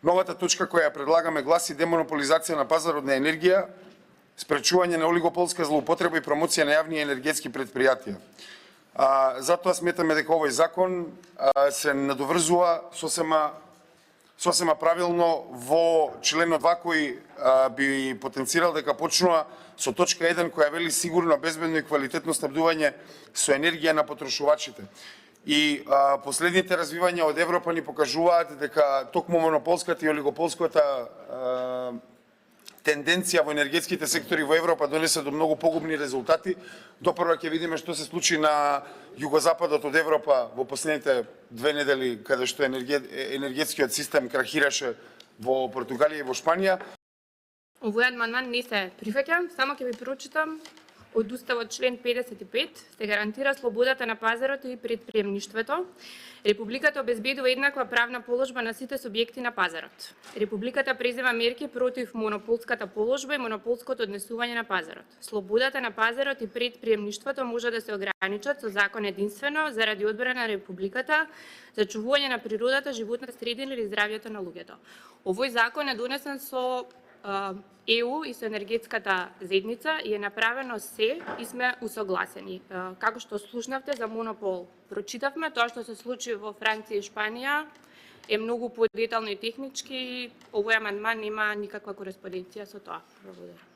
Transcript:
Новата точка која ја предлагаме гласи демонополизација на пазарот на енергија, спречување на олигополска злоупотреба и промоција на јавни енергетски предпријатија. Затоа сметаме дека овој закон се надоврзува сосема правилно во членот 2 кој би потенцирал дека почнува со точка 1 која вели сигурно, безбедно и квалитетно снабдување со енергија на потрошувачите. И последните развивања од Европа ни покажуваат дека токму монополската и олигополската тенденција во енергетските сектори во Европа донесе до многу погубни резултати. Допрва ќе видиме што се случи на југозападот од Европа во последните 2 недели, каде што енергетскиот систем крахираше во Португалија и во Шпанија. Овој амандман не се прифаќа, само ќе ви прочитам. Од Уставот член 55 се гарантира слободата на пазарот и предприемништвото. Републиката обезбедува еднаква правна положба на сите субјекти на пазарот. Републиката презема мерки против монополската положба и монополското однесување на пазарот. Слободата на пазарот и предприемништвото може да се ограничат со закон единствено заради одбрана на републиката за чувување на природата, животната средина или здравјето на луѓето. Овој закон е донесен со ЕУ и со енергетската заедница и е направено се и сме усогласени. Како што слушнавте за монопол, прочитавме тоа што се случи во Франција и Шпанија е многу подетално и технички. Овој амандман нема никаква кореспонденција со тоа. Благодарам.